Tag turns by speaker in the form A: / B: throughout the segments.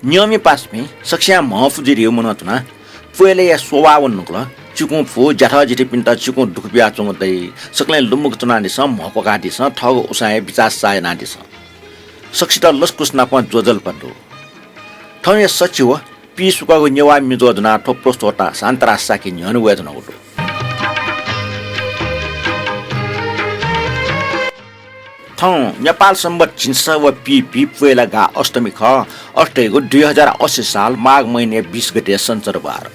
A: Nyomi pasmi, Saksha Mofujiri Monotuna, Fuele Swawan Nukla, Chukun Fu, Jata Jitipinta, Chukun Dukbia Chungai, Saklan Lumuktunandison, Mokadison, Tog Usai, Bizasa and Addison. Saksita Luskus Napan Jodel Pando. Tony Sachiwa, Peace Wago Nyawa Midodana, Topostota, Santara Saki, Yonuedonodo. Nepal Sambat चिन्सा व P फुएलागा Ashtami ख अष्टेको 2080 साल माघ महिने 20 गते सञ्चरबार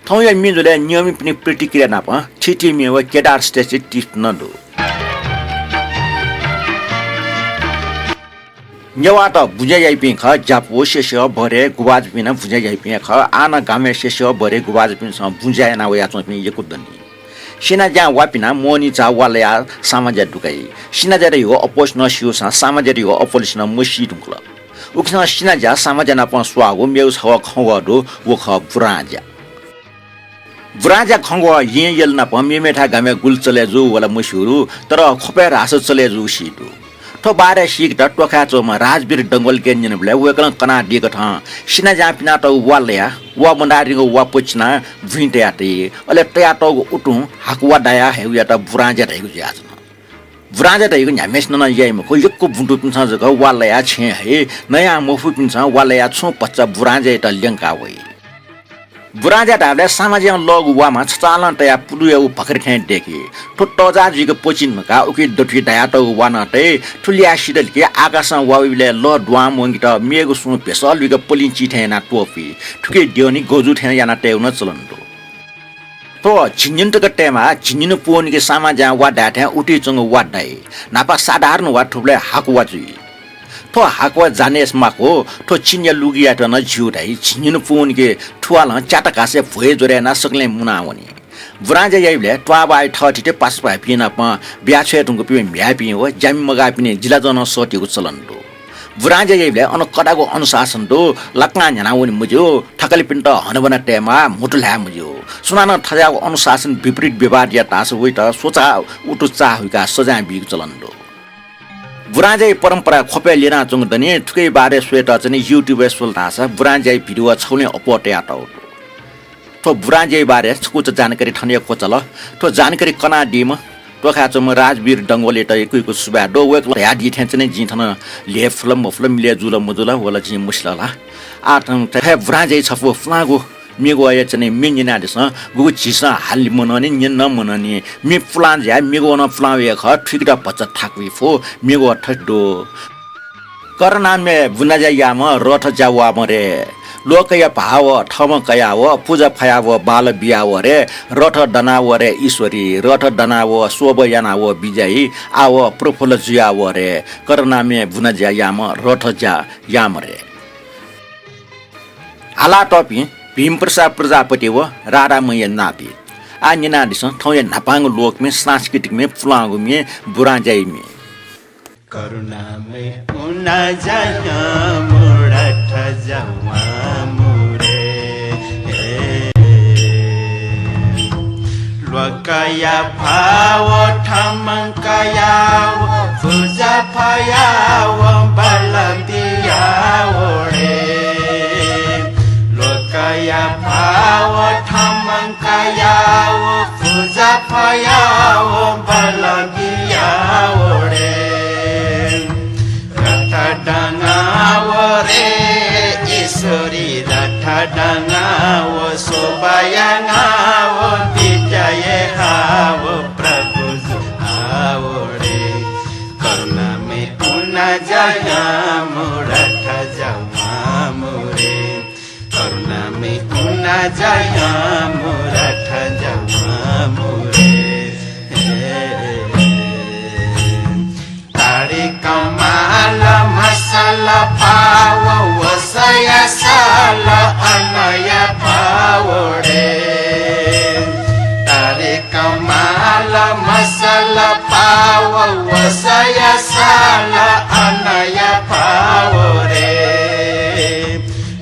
A: थौया मिजुले नियमित पनि प्रतिक्रिया नाप छिटी मेव केदार स्टेसी टिप नदु न्यवाट बुझे याइपिङ ख जापो शेष्य भरे गुबाज पिन बुझे याइपिङ ख आना गामे शेष्य भरे गुबाज पिन स बुझाय ना वया चों पिन यकुदनी सिना ज्या वापिना मोनी चा वालया समाज दुकाई सिना जरे हो अपोस न सियो सा समाज रे हो अपोलिस न मुसी दुखल उखना सिना ज्या समाज न प स्वागो मेउ छ खंगदो वो ख बुराजा खंगो ये यल न प मेमेठा गामे गुल चले जो वाला मुसुरु तर खपे रास चले जो सिदु थो बारे सिक त टोखा चोमा राजवीर डंगोल के निन ब्ले वेकन कना दिक थ सिना ज्या पिना त वालया वा मन्दारिको वा पुछना भिन्टे आते अले तयातो उटु हाकुवा दाया हेउया त बुराजा रहेको ज्याज बुराजा रहेको न्यामेस न याइम को यक्को बुन्टु पिन्छ जग वालया छे हे नयाँ मफु पिन्छ वालया छु पच्चा बुराजा त ल्यंका वइ बुराजा दाले सामाजिक लग वामा चालन तया पुलुया उ पकड खे देखि ठोटजा जिको पोचिन मका उकि दठि दया त वानटे ठुलिया सिदल के आकाश वाविले ल द्वा मोंगि त मेगु सु पेसल विको पोलिन चिठेना टोपी ठुके दियोनी गोजु ठेना याना टेउन चलन्दो तो छिन्जिन त कटेमा छिन्जिन पोन के सामाजा वा डाठे उटी चंग वा दाइ नापा साधारण वा ठुले हाकुवा जु तो हाकुवा जानेस माको तो छिन्या लुगिया त न झुडाइ छिन्जिन पोन के ठुवाल चाटा कासे भए जोरे ना सकले मुनावनी बुराजा याइले ट्वाबाइ ठटिटे पास पाइ पिना प ब्याछे तुंगु पि म्यापि हो जामि मगा पिने जिल्ला जन सटिको चलन्दो बुराजा याइले अन कडाको अनुशासन दो लक्ना न्यानावनी मुजो ठकली पिन्ट हनबना टेमा मुटुला मुजो सुनान ठजाको अनुशासन विपरीत व्यवहार या तास होइ त सोचा उटु चा हुइका सजा बिग चलन्दो बुराजै परम्परा खोपे लिना चंग दने ठुकै बारे स्वेट चाहिँ युट्युब सोल थासा बुराजै भिडियो छौले अपोटे आटौ तो बुराजै बारे छकुच जानकारी ठनिया खोचल तो जानकारी कना दिम टोखा चम राजवीर डंगोले त एकैको सुबा दो वेक या दि थेन चाहिँ जिथन ले फिल्म ले जुल मुजुला वला चाहिँ मुस्लाला आठम त बुराजै छफो फ्लागो मेगो आया चाहिँ मिन्जिना दिस गु छिसा हालि मननी निन मननी मि फ्लान ज्या मेगो न फ्लावे ख ठिकरा पच थाक्वी फो मेगो ठड्डो करना मे बुनाजा याम रथ जावा मरे लोकया भाव ठम कयाव पूजा फयाव बाल बियाव रे रथ दनाव रे ईश्वरी रथ दनाव शोभयानाव विजयी आव प्रफुल्ल जियाव रे करना मे बुनाजा याम रथ जा याम रे आला टपी भीमप्रसाद प्रजापति व रारामय नापी आ निना दिस ठौया नापाङ लोक में सांस्कृतिक में फुलागु में बुराजाई में
B: करुणामय उना जाया मुरठ जावा मुरे लोकया भाव ठमंकया पूजा फयाव बलदिया ओरे लोकया भाव ठमंकया पूजा फयाव बलदिया ओरे डांगाव रे ईश्वरी रथ डांगाव शोभायांगाव विजय हाव प्रभु हाव रे करुणा में उना जाया मुरठ जावा मुरे करुणा में उना जाया मुरठ जावा मुरे तारी कमाल मसाला पाव वसया साल अनया पाव रे तारी कमाल मसाला पाव वसया साल अनया पाव रे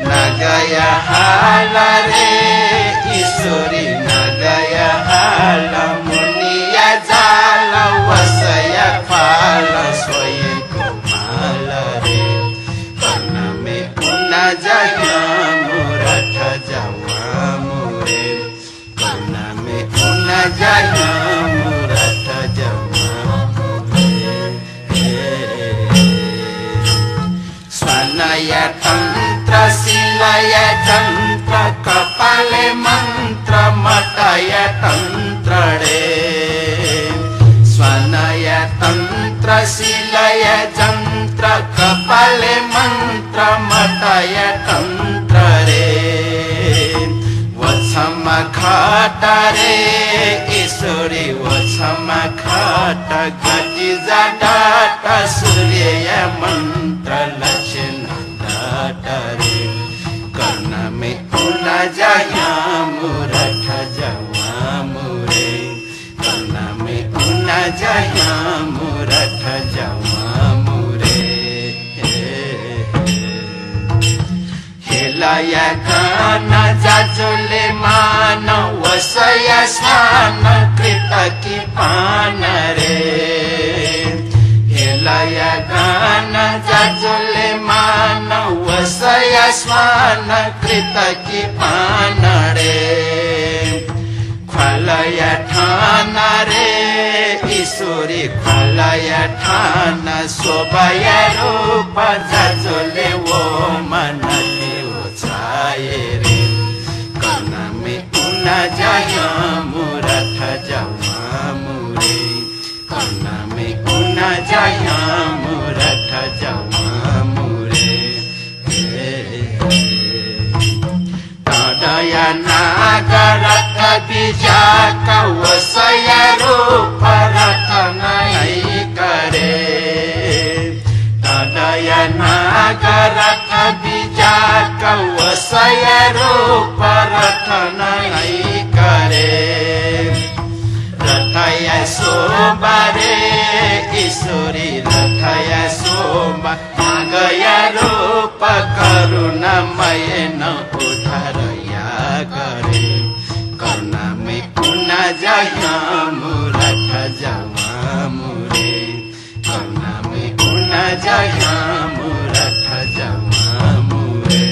B: नगया हाल रे ईश्वरी नगया हाल मुनिया जाल वसया फाल सोये तन्त्र शिलय जन्त्र कपाले मन्त्र मटय तन्त्र रे स्वनय तन्त्र शिलय जन्त्र कपाले मन्त्र मटय तन्त्र रे वछमा खट रे ईश्वरी वछमा खट गति जाट सूर्य मन्त्र लक्षण डाट रे कर्ण में उना जाया मुरठ जावा मुरे कर्ण में उना जाया मुरठ जावा मुरे हेलाय गान जाजोले मान वसय स्नान कृतकी पान रे हेलाय गान जाजोले मान वसय स्नान कृतकी पान रे ख्वालय ठान रे ईश्वरी ख्वालय ठान शोभय रूप जाजोले वो मन छाये रे कर्ण में उना जाया मुरठ जावा मुरे कर्ण में उना जाया मुरठ जावा मुरे तडय नागरथ बीजा कवसय रूप रथ नहीं करे तडय नागरथ बीजा कवसय रूप रथ नहीं करे रथय शोभरे ईश्वरी रथय शोभा गय रूप करुणमय न उधरया करे कर्ण में उना जाया मुरठ जावा मुरे कर्ण में उना जाया मुरठ जावा मुरे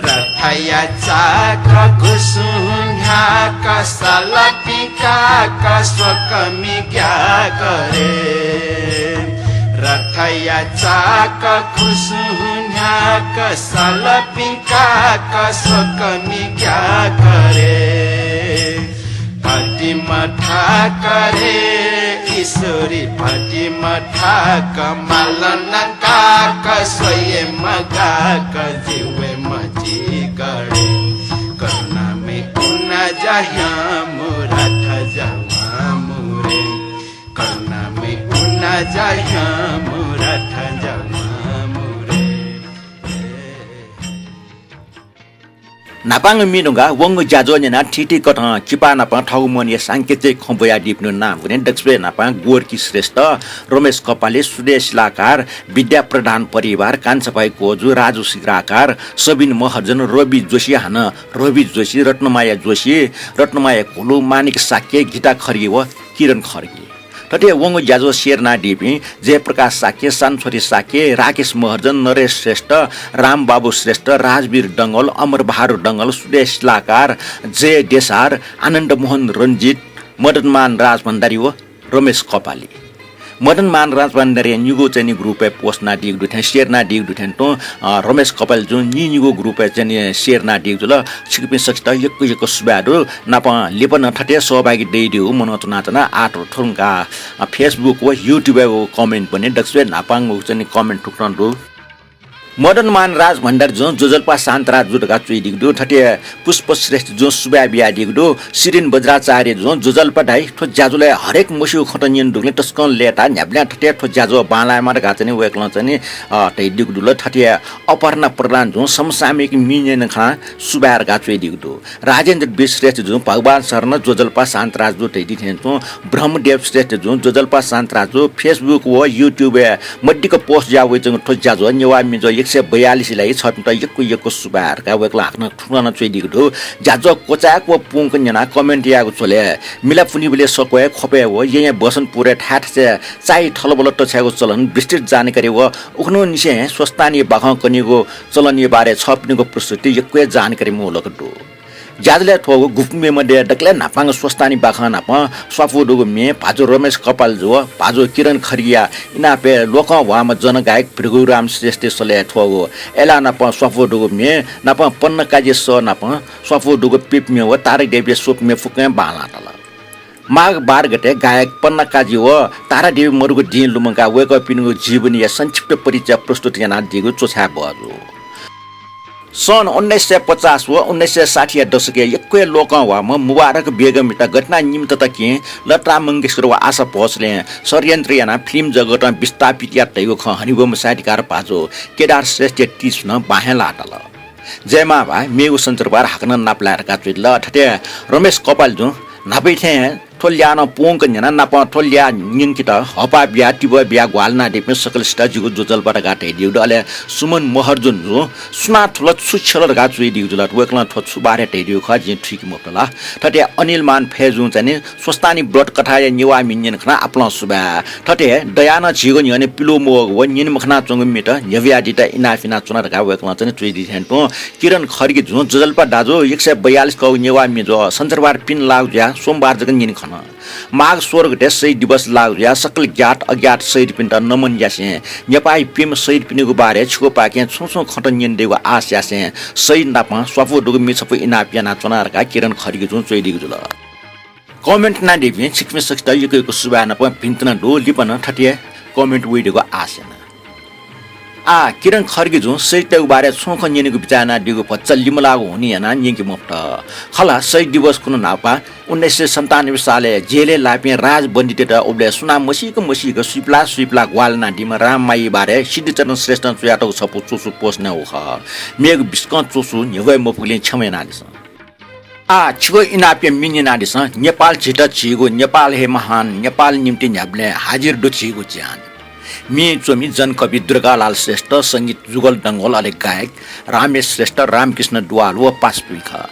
B: रथय चाक्र घुसुन्या कसलपिका कसकमी क्या करे रथय चाक खुसुन्या कसलपिका कसकमी क्या करे पति मठा करे ईश्वरी पति मठा कमलन का कसोये मगा कजीवे मजी करे कर्ण में उना जाया मुरठ जावा मुरे कर्ण में उना जाया मुरठ जावा मुरे
A: नापाङ मिनुगा वंग जाजो नेना ठिटी कठ चिपा नापा ठाउ मनिया सांकेचे खम्बया दिप्नु नाम भने दक्षिण नापा गोरकी श्रेष्ठ रमेश कपाले सुदेश लाकार विद्या प्रधान परिवार कान्छपाई कोजु राजु सिग्राकार सबिन महर्जन रवि जोशी हान रवि जोशी रत्नमाया जोशी रत्नमाया कोलु मानिक साक्य गीता खर्गे व किरण खर्गे तटे वंग जाजो शेरना डिपी जयप्रकाश साक्य सानछोरी साक्य राकेश महर्जन नरेश श्रेष्ठ रामबाबु श्रेष्ठ राजवीर डङ्गल अमर बहादुर डङ्गल सुदेश लाकार जय देसार आनन्द मोहन रञ्जित मदनमान राज भण्डारी व रमेश कपाली मदनमान राज भण्डारी निगो चाहिँ ग्रुपे पोस्टना डिग दुठ्यान शेरना डिग दुठ्यान तो रमेश कपाल जो निगो ग्रुपे चाहिँ शेरना डिग जुल छिकपि सकित यक्को सुबादु नाप लेपन ठटे सहभागी दैदिउ मनोच नाचना आठ ठुङ्गा फेसबुक व युट्युब कमेन्ट पनि दक्षिण नापाङ चाहिँ कमेन्ट ठुक्न मदनमान राज भण्डार जो जोजल्पा शान्तराज जुटका चुइदिग्दो ठटे पुष्प श्रेष्ठ जो सुबा बिया दिग्दो सिरिन बज्राचार्य जो जोजल्पा ढाइ ठो ज्याजुले हरेक मुसिउ खटनियन दुग्ले टस्कन लेता न्याब्ल्या ठटे ठो ज्याजो बालामा गाचने वेक्ल चाहिँ तै दिग्दुल ठटे अपर्णा प्रधान जो समसामयिक मिनेन खा सुबार गा चुइदिग्दो राजेन्द्र विश्रेष्ठ जो भगवान शरण जोजल्पा शान्तराज जो तै दिथेन तो ब्रह्मदेव श्रेष्ठ जो जोजल्पा शान्तराज जो फेसबुक व युट्युब मड्डीको पोस्ट जावे जो ठो ज्याजो नेवामी जो 142 लाई छपटा यक्को सुबारका वेक्ला हाक्न ठुना चुइदिगो जाजो कोचाक व पुंक जना कमेन्ट यागो छोले मिला फुनिबले सकोए खपे हो यहाँ बसन पुरे ठाठ से चाइ ठलबल टछ्यागो चलन विस्तृत जानकारी व उखनो निसे स्वस्तानी बाख कनिगो चलनीय बारे छपनिगो प्रस्तुति यक्को जानकारी मोलक दो ज्यादले थोगो गुफमे मध्ये डकले नापाङ स्वस्तानी बाखा नाप स्वाफु डुगु मे भाजो रमेश कपाल जो भाजो किरण खरिया इनापे लोक वाम जनगायक भृगुराम श्रेष्ठ सले थोगो एला नाप स्वाफु डुगु मे नाप पन्न काजे स नाप स्वाफु डुगु पिपमे व तारक देवी सोपमे फुके बाला तल माघ 12 गते गायक पन्न काजी व तारा देवी मरुगु दिन लुमका वेक पिनुगु जीवनीय संक्षिप्त परिचय प्रस्तुत गर्न दिगु चोछा बजु सन् 1950 व 1960 दशक एकै लोक वा मुबारक बेगम इटा घटना निमित्त तके लता मंगेशकर वा आशा भोसले षड्यन्त्र याना फिल्म जगतमा विस्थापित या तैगो ख हनिबम साहित्यकार पाजो केदार श्रेष्ठ टिस्न बाहेला तल जयमा भा मेगु सञ्चरबार हाक्न नाप्लारका चुइल ठटे रमेश कपाल जो नापै थे थोल्यान पोंक न्याना नाप थोल्या निंकित हपा बिया टिब बिया ग्वालना देपे सकल स्टाजिगु जोजलबाट गाटे दिउडले सुमन महर्जुन जो सुना थल सुछल गा चुइ दिउजल वेकला थछु बारे टेदिउ खजि ठीक मोटला ठटे अनिल मान फेजु चाहिँ स्वस्तानी ब्रड कथाय निवा मिन्यन खना आपला सुबा ठटे दयाना झिगो नि पिलो मो व निन मखना चंग मिट यव्या दिता इनाफिना चुना गा वेकला चाहिँ चुइ दिथेन पो किरण खर्गी जो जोजलपा दाजो 142 कौ निवा मि जो सञ्चरबार पिन लाग ज्या सोमबार जगन निन खना माघ 16 गते शहीद दिवस लाग या सकल ज्ञात अज्ञात शहीद पिन्ट नमन यासे नेपाई पिम शहीद पिनेको बारे छको पाके छोसो खटन निन देगो आस यासे शहीद नापा स्वाफो डुगु मिछपु इनापिया ना चनारका किरण खरिगे जुन चोइदिगु जुल कमेन्ट ना देबे छिकमे सक्दा यको सुबा ना प भिन्तना डो लिपन ठटिए कमेन्ट वेदिगो आस याना किरण खर्गी जो शहीद बारे छोख निनेको बिचाना दिगो पच्चल लिमलागो हुनी याना निंकी मुफ्त खला शहीद दिवस कुन नापा 1997 साले जेले लापे राज बन्दिते ओबले सुना मसीको सुइप्ला ग्वालना दिमा राममाई बारे सिद्धचरण श्रेष्ठ चुयाटो छपु चुसु पोस्ने हो ख मेग बिस्कन चुसु निवै मपुले छमे नादिस छिगो इनापे मिनि नादिस नेपाल छिटा छिगो नेपाल हे महान नेपाल निम्ति न्याब्ले हाजिर दु छिगो ज्यान मी चोमी जनकवि दुर्गालाल श्रेष्ठ संगीत जुगल डंगोल अले गायक रामेश श्रेष्ठ रामकृष्ण दुवाल व पासपुखा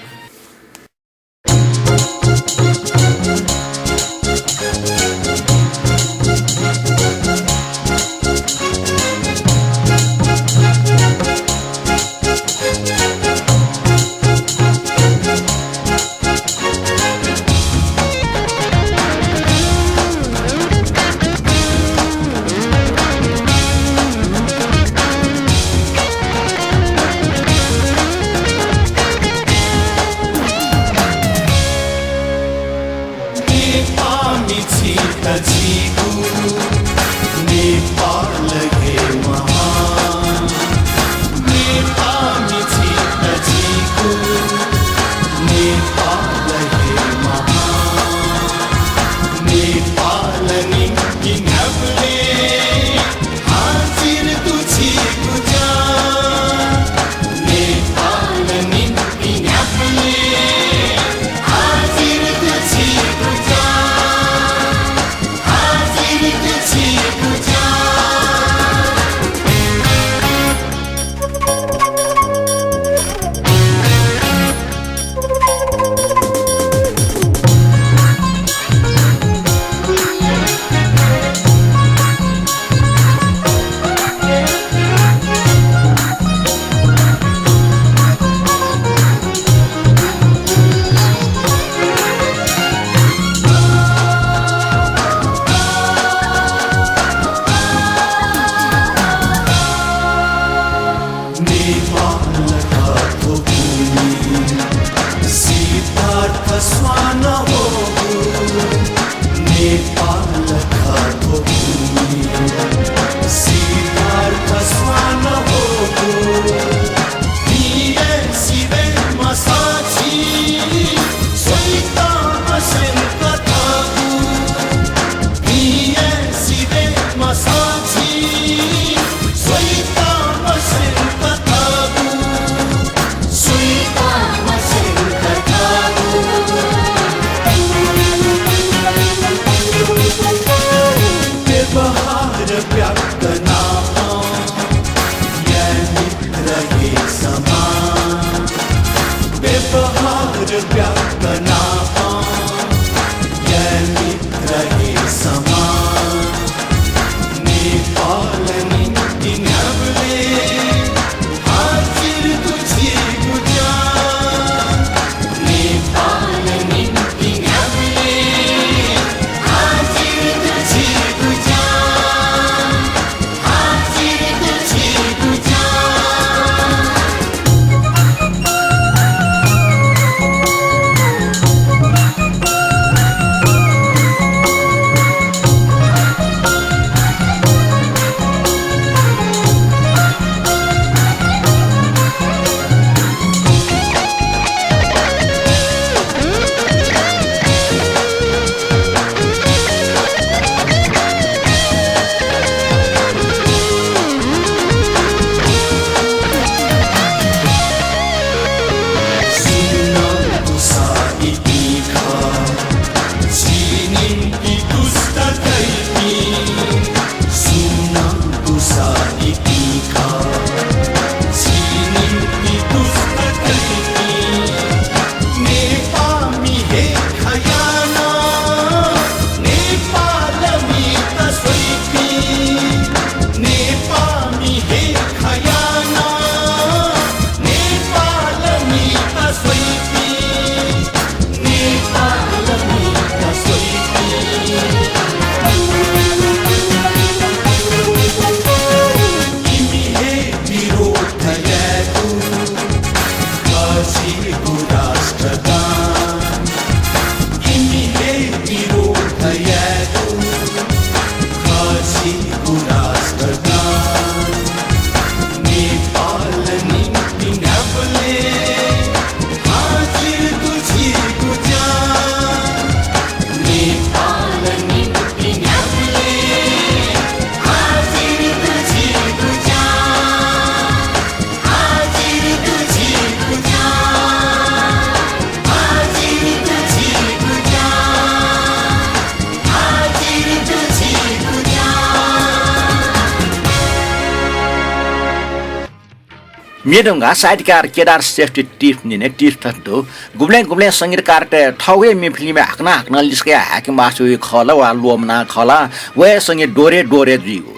A: मेडुंगा साहित्यकार केदार श्रेष्ठ टिफ निने टिफ थतो गुब्ले संगीतकार ते ठौगे मे फिल्म हाक्ना लिस्के हाकिम बासु खला वा लोमना खला वे संगीत डोरे जुइगो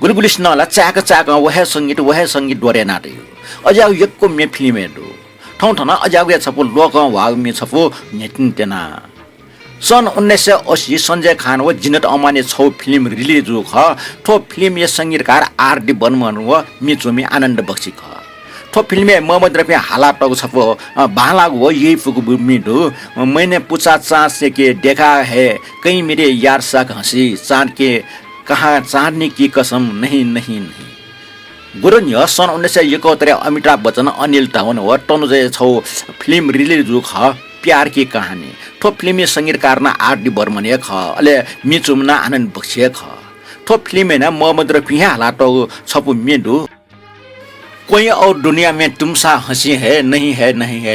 A: गुलगुलिस नला चाक वहे संगीत डोरे नाटे अजाउ यक्को मे फिल्म दो ठौ ठना अजाउ या छपो लोक वाग मे छपो नेतिन तेना सन् 1980 सञ्जय खान व जिनत अमाने छौ फिल्म रिलिज हो ख ठो फिल्म ये संगीतकार आर.डी. बर्मन व मिचुमी आनन्द बक्सी ख ठो फिल्म मोहम्मद रफी हाला टग छपो बाला वो यही फुक मिडो मैंने पूछा चाँद से के देखा है कहीं मेरे यार सा हंसी चाँद के कहाँ चाँदनी की कसम नहीं गुरुन्य सन् 1971 अमिताभ बच्चन अनिल धावन व तनुजय छौ फिल्म रिलिज हो ख प्यार की कहानी ठो फिल्मी संगीतकार ना आर.डी. बर्मन ख अले मिचुमना आनन्द बक्सी ख ठो फिल्म ना मोहम्मद रफी हाला टग छपो मिडो कोई और दुनिया में तुमसा हंसी है नहीं है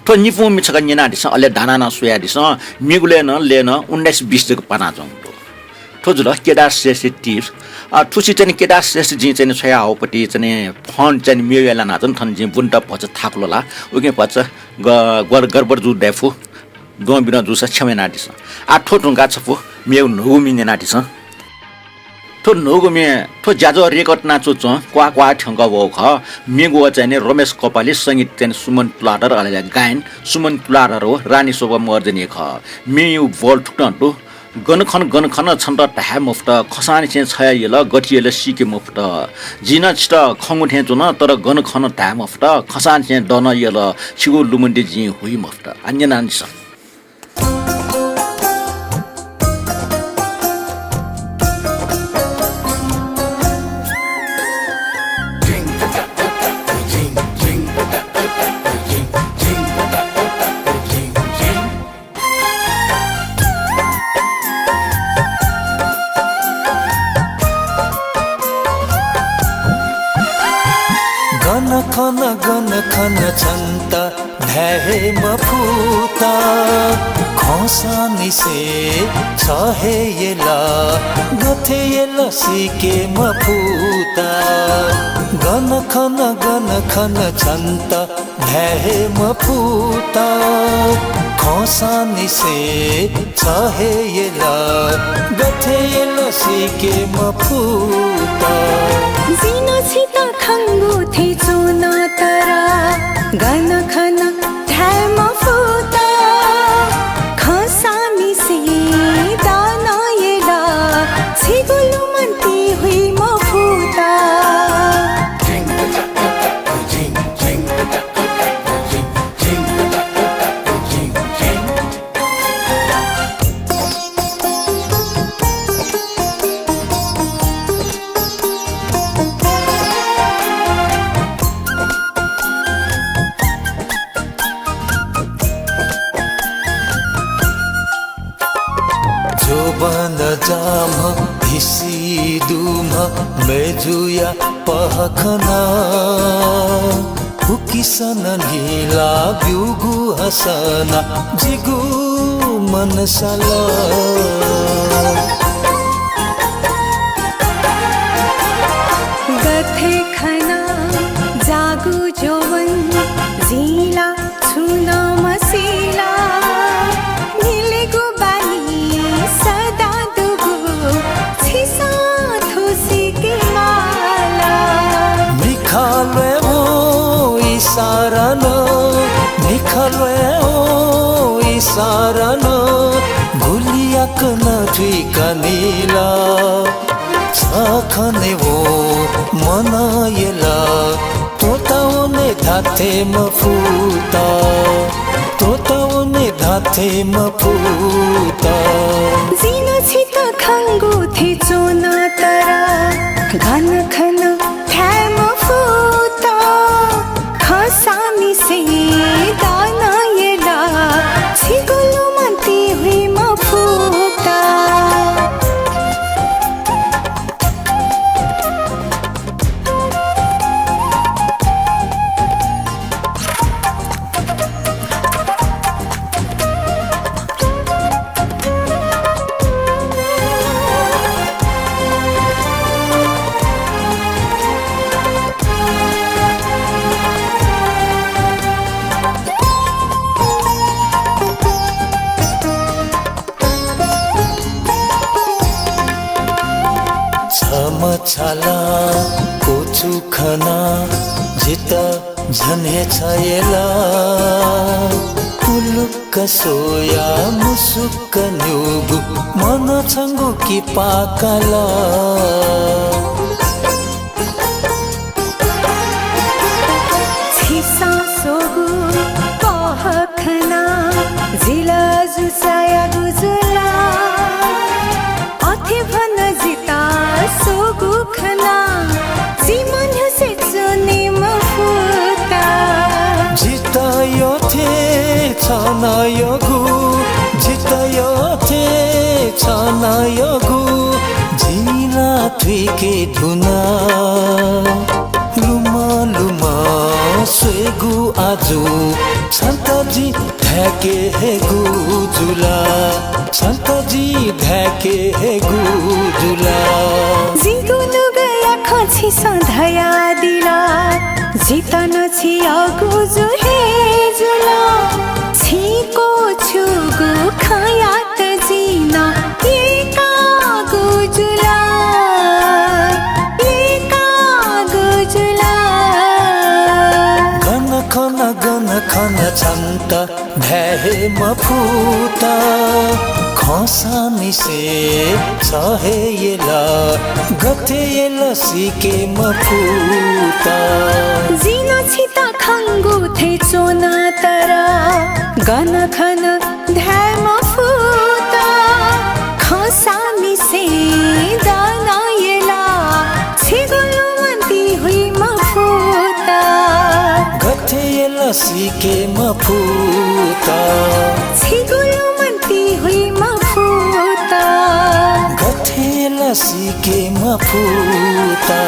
A: तो निपु मिछक निना दिस अले दाना न सुया दिस मिगुले न लेन 1920 को पाना जंगो तो जुल केदार श्रेष्ठ टिप्स ठुसी चाहिँ केदार श्रेष्ठ जी चाहिँ छया होपटी चाहिँ फन चाहिँ मिगेला नाचन थन जी बुन्ट पछ थाक्लोला उके पछ गरबर जु देफु दो बिना जुसा छमेना दिस ठो ढुंगा छपु मेउ नुगु मिनेना दिस तो नोगुमे तो जाजो रेकर्ड नाचो च क्वा ठंग वो ख मेगु चाहिँ रमेश कपाली संगीत चाहिँ सुमन प्लाटर अले गायन सुमन प्लाटर हो रानी शोभा मर्जनी ख मेयु बोल ठुटन्टु गनखन छन्त टाहा मुफ्त खसानी चाहिँ छया यला गटिएले सिके मुफ्त जिना छिट खंगु थे जुन तर गनखन टाहा मुफ्त खसानी चाहिँ दन यला छिगु लुमन्डी जी हुई मुफ्त अन्यनान छ
C: गन खन छन्त ढ्याहे मफुता खोसानी से छहे येला गथे येला सिके मफुता गन खन छन्त ढ्याहे मफुता खोसानी से छहे येला गथे येला सिके मफुता
D: जिनो छिता खंगु थे चुना तरा गन खन ढ्याम फुता खसामी से दाना येला छिगुलु मन्ती हुई मफुता
C: बन जाम धिसी दुम मेजुया पहखना हुकिसन नीला ब्युगु हसना जिगु मनसला
D: गथे खना जागु जोवन जिला छुना मसिला
C: निखलवे ओ इसारन भुलियाक नठिका नीला सखने वो मनायला तोताउने धाथे मफुता तोताउने धाथे मफुता
D: जिनो छित खंगु थे चोना तरा घन खन ढ्याम फुता खसानी से दाना येला छिगुलु मन्ती हुई मफुता
C: मछाला कोचु खना जित झने छयला पुलुक्क सोया मुसुक्क न्युगु मन छंगु कि पाकला
D: छिसा सोगु पहखना जिला जुसाया गुजुला अथे भन जिता सोगु खना जीवन से चुने मफुता
C: जितायो थे छानायोगु जितायो थे छानायोगु जिला थुइके धुना लुमा लुमा स्वेगु आजु संतजी धैके हे गुजुला संतजी धैके हे गुजुला
D: जिगुनु गया खछि सधया दिला जितन छि अगुजु हे जुला छिको छुगु खयात जिना एका गुजुला
C: गन खन छन्त भ्याहे मफुता खसानी से सहे येला गथे येला सिके मफुता
D: जिनो छिता खंगु थे चोना तरा गन खन ध्याय मफुता खसानी से दाना येला छिगुलु मंती हुई मफुता
C: गथे येला सिके मफुता
D: छिगुलु मंती हुई मफुता
C: गथे येला सिके मफुता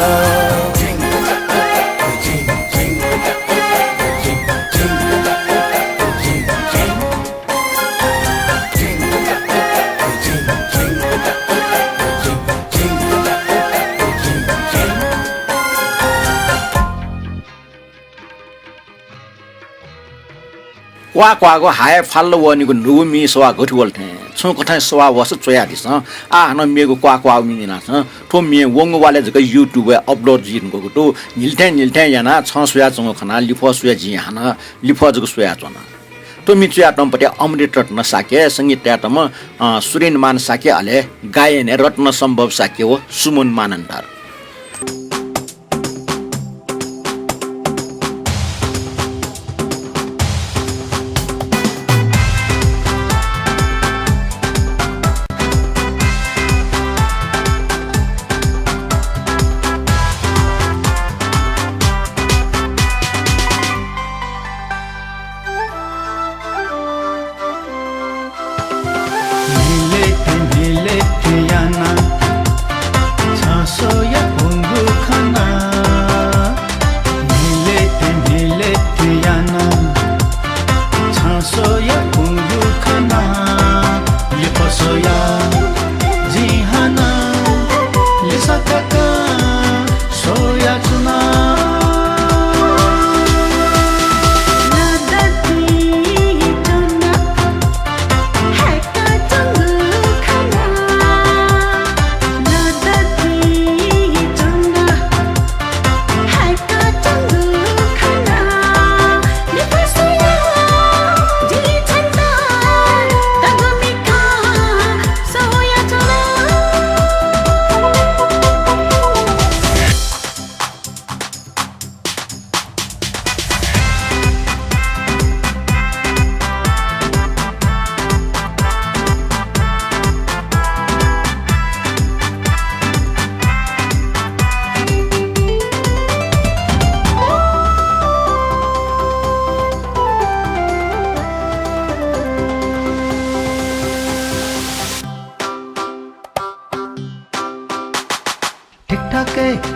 A: वा क्वागो हाय फाल्लो वनिको नुमी सवा गठुवल थे छु कथा सवा वस चोया दिस आ न मेगो क्वा मिना छ थो मे वंग वाले जक युट्युब अपलोड जिन गको तो निल्थे याना छ सुया चंग खना लिफो सुया जि हाना लिफो जक सुया चना तो मि चुया टमपटे अमृत रत्न साके संगीत त्यातम सुरेन मान साके अले गायन रत्न सम्भव साके हो सुमन मानन्दार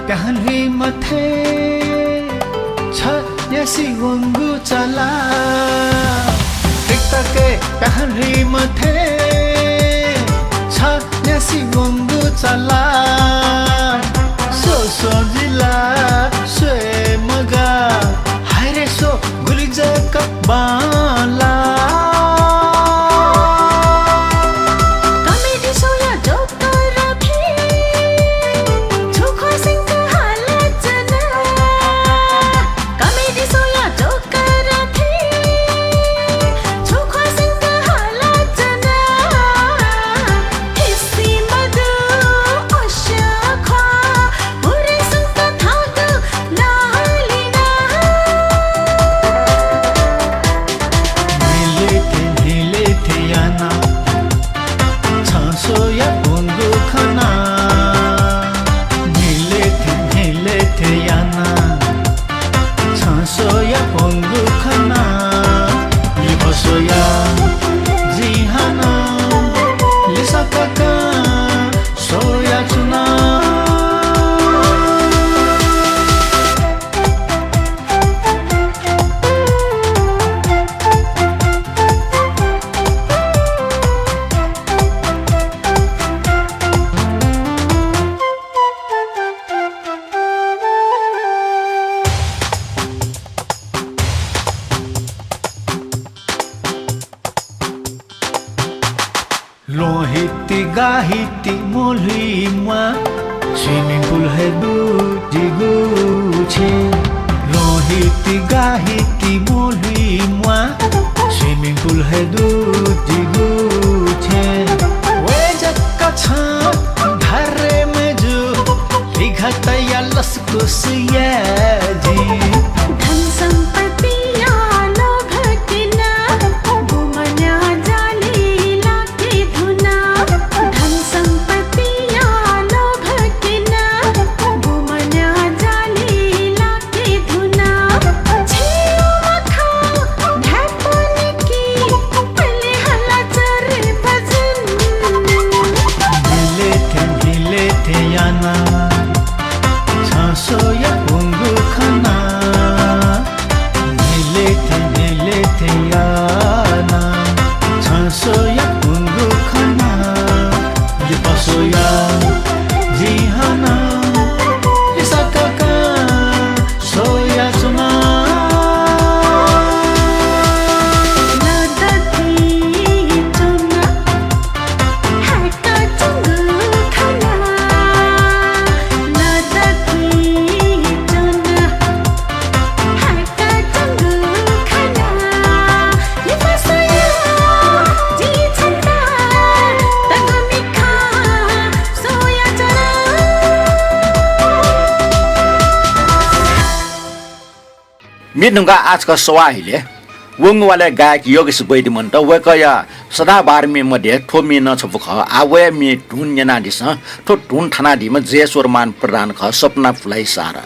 E: कहली मथे छ यसी वंगु चला टिकटके कहली मथे छ यसी वंगु चला सो सो जिला स्वे मगा हायरे सो गुली जक बाला moi. Swimming pool है दूजी गुछे रोहित गाहिती बोली moi. Swimming pool है दूजी गुछे वे जक्का छाप धारे में जो लिखता या लस्को सियाजी
D: धन संपत्ति लोभ के ना घुमना जालीला के धुना धन संपत्ति लोभ के ना घुमना जालीला के धुना छियो मखा ढैपन की पले हला चरे भजन
E: हिले थे याना छासो या पुंगु खाना हिले थे याना छासो या पुंगु खाना ये पासो या जिहाना इसा काका सोया सुना
D: नदती चुना है का चंगु खाना नदती चुना है का चंगु खाना ये फसया जी छंदा तगमी खा सोया चरा
A: मिर्नुगा आजका सवाहिले वंगवाले गायक योगेश वैद्य म्हणत वकया सदा बारमी मध्ये ठोमी न छपुख आवय मी ढुन जना दिस ठो ढुन ठाना दिम जेश्वर मान प्रदान ख सपना फुलाई सारा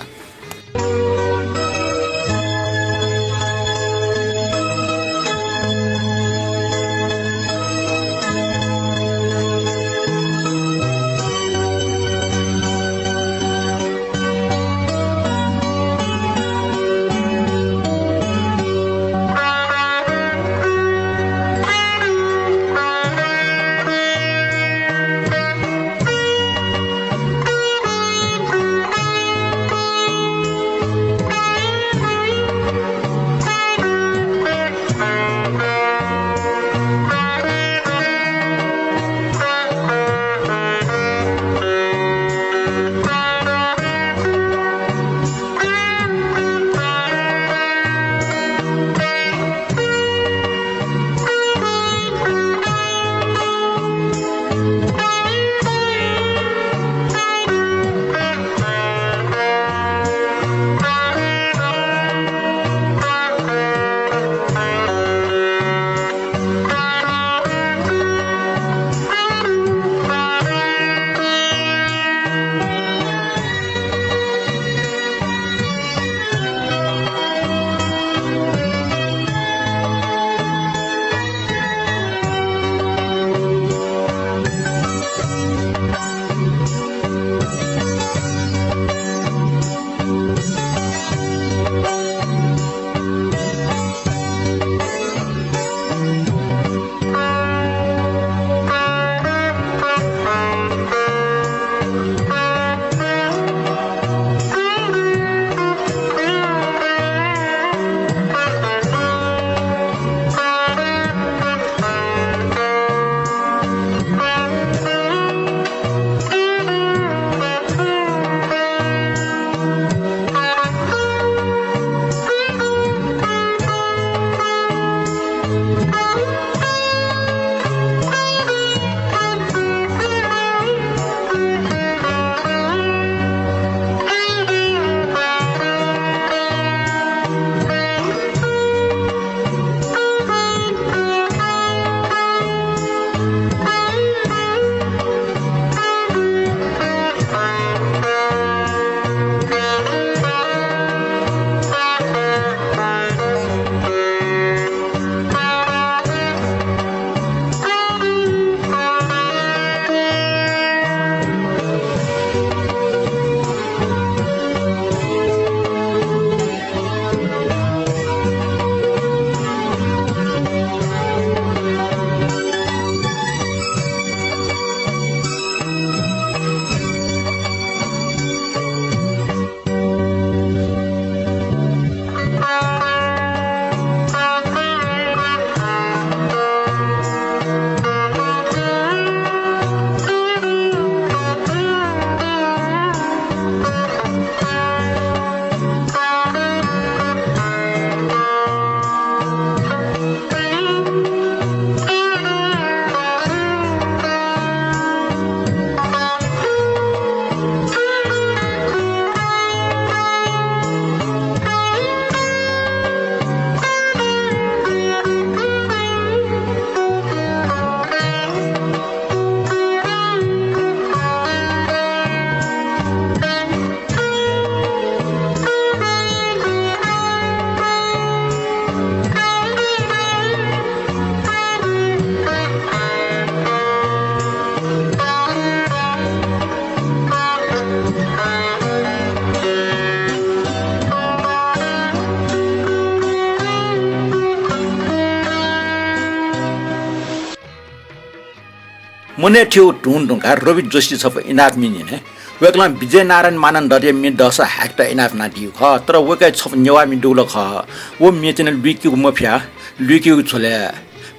A: मुने थियो टुन टुका रवि जोशी छ इनाफ मिने वेकला विजय नारायण मानन दरे मि 10 हेक्टा इनाफ ना दिउ ख तर वेकै छ नेवा मि डुल ख वो मेचने लुकी मफिया लुकी छोले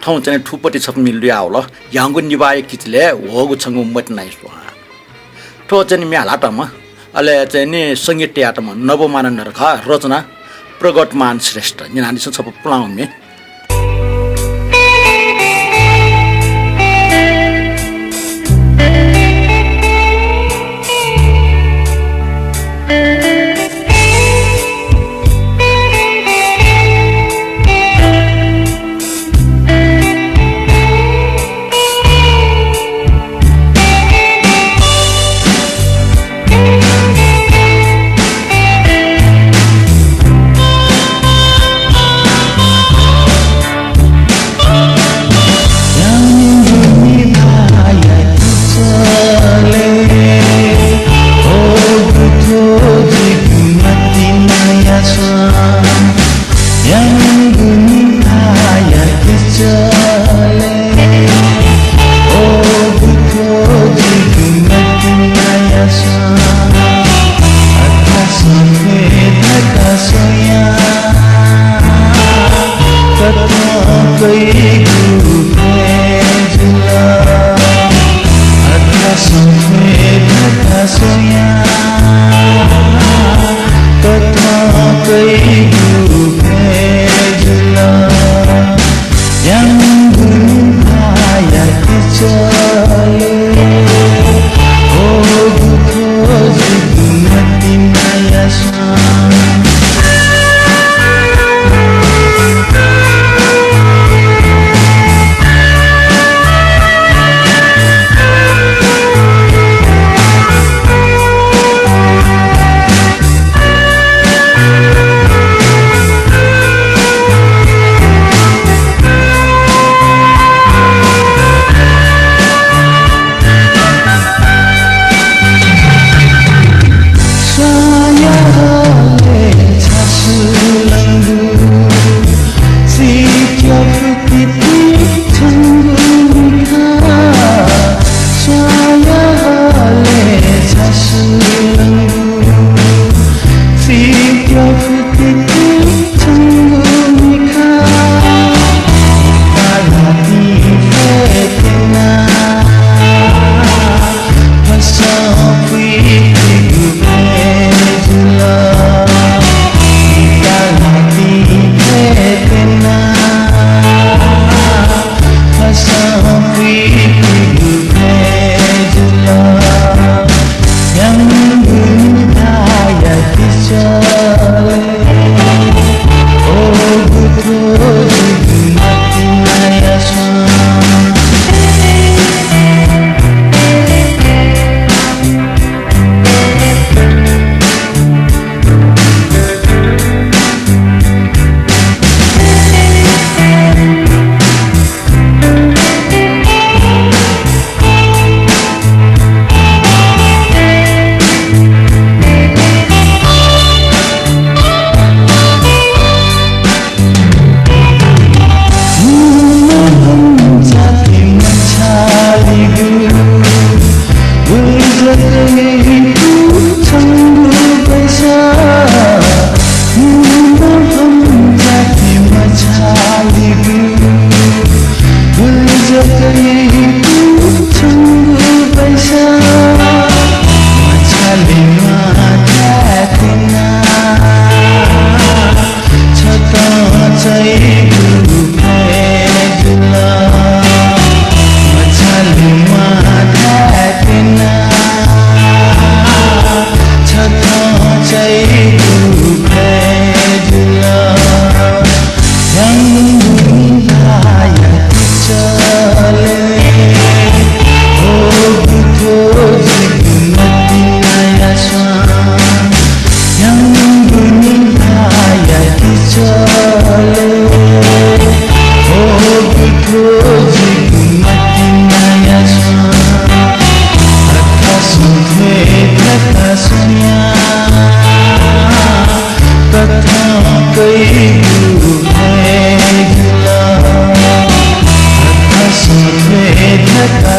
A: ठाउँ चाहिँ ठुपटी छ मि लु आउल याङगु निबाय कितले होगु छंगु मत नाइ सो ठो चाहिँ मि हालाटमा अले चाहिँ नि संगीत ट्याटमा नवमानन नरख रचना प्रगटमान श्रेष्ठ निनानी सब प्लाउ मे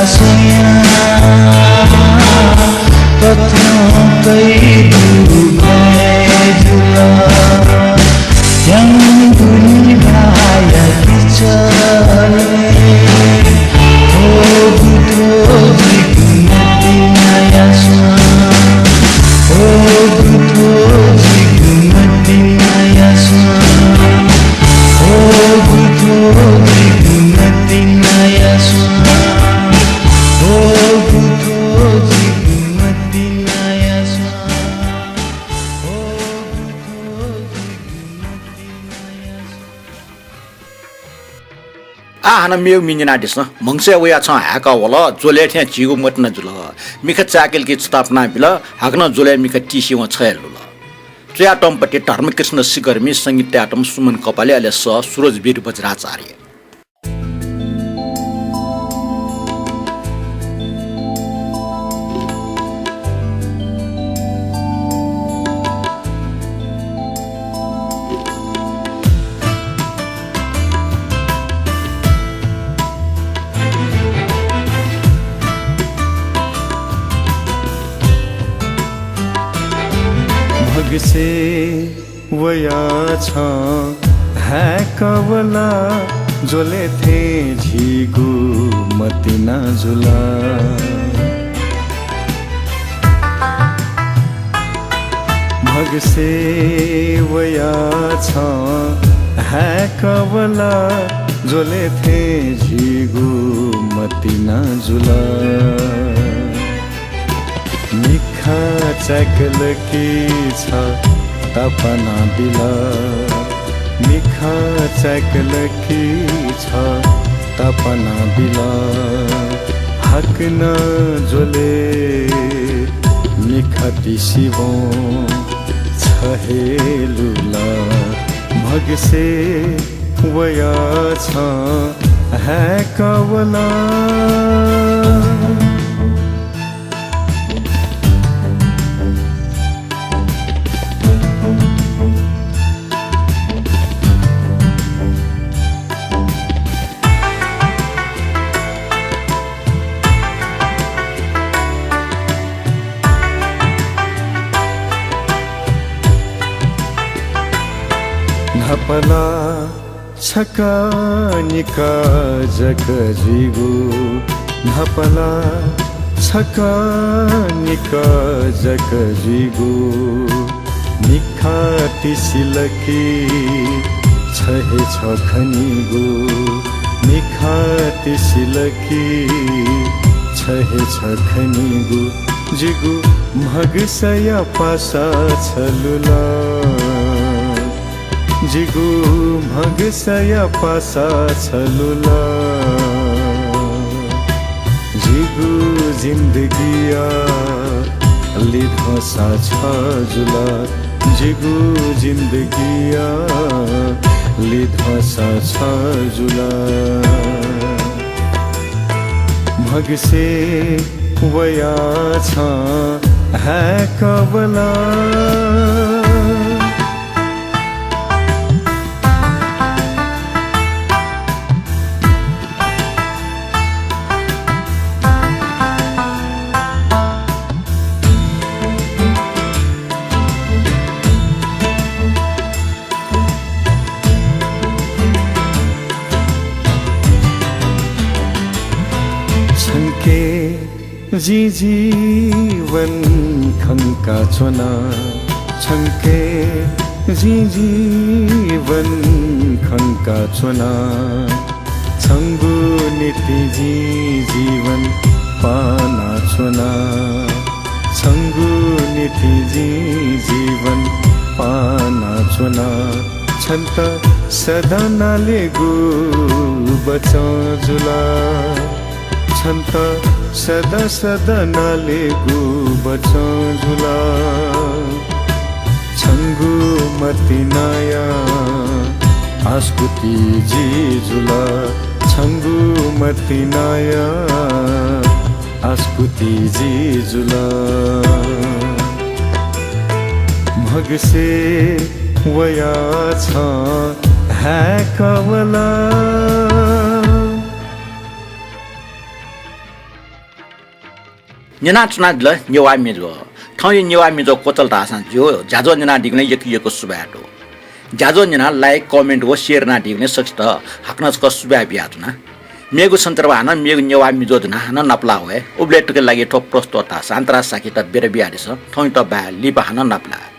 C: Soñar
E: कथों कई दुखाए जुला yang bunibaya kichale oh buto jigunatiyasma oh buto jigunatiyasma oh buto jigunatiyasma oh buto jigunatiyasma
A: Aahana मेउ मिन्जना दिस्न मंगसे वया छ हाका वला जोले थे जिगु मतन जुल मिख चाकेल की स्थापना बिल हगन जोले मिख टिसी व छयल ल च्याटम पटे धर्मकृष्ण सिकर्मी संगीत आटम सुमन कपाले अले स सूरज वीर वज्राचार्य
E: से वया छ है कवला जोले थे झिगु मतिना जुला भग से वया छ है कवला जोले थे झिगु मतिना जुला मिखा चकल की छ तपना बिला मिखा चकल की छ तपना बिला हक न जोले मिखती शिवो छहेलुला भग से वया छ है कवला धपला छका निका जग जिगु धपला छका निका जग जिगु निखा तिसिलकी छहे छखनिगु निखा तिसिलकी छहे छखनिगु जिगु भगसया पासा छलुला जिगु भगसया पासा छलुला जिगु जिन्दगिया लिधसा छ जुला जिगु जिन्दगिया लिधसा छ जुला भगसे वया छ है कवला जी जीवन खंका चुना छंके जी जीवन खंका चुना छंगु नीति जी जीवन पाना चुना छंगु नीति जी जीवन पाना चुना छंत सदा नाले गु बचा जुला छंत सदा सदा नाले गु बचा झुला छंगु मति नाया आस्कुति जी झुला छंगु मति नाया आस्कुति जी झुला भग से वया छ है कवला
A: Nyanatnadla Nyawamizo, Tony Nyawamizo Kotal Tasan, Jo, Jazo Nana Digne Yakiko Subato. Jazo Nana like, comment, was share na digne such the Haknas Kosubabiatna. Megu Santravana, Megu Nyawamizo, Nana Naplawe, Ublet to the Lagato Prostota, Santra Sakita Berebiadisa, Tointa Ba, Liba Hana Napla.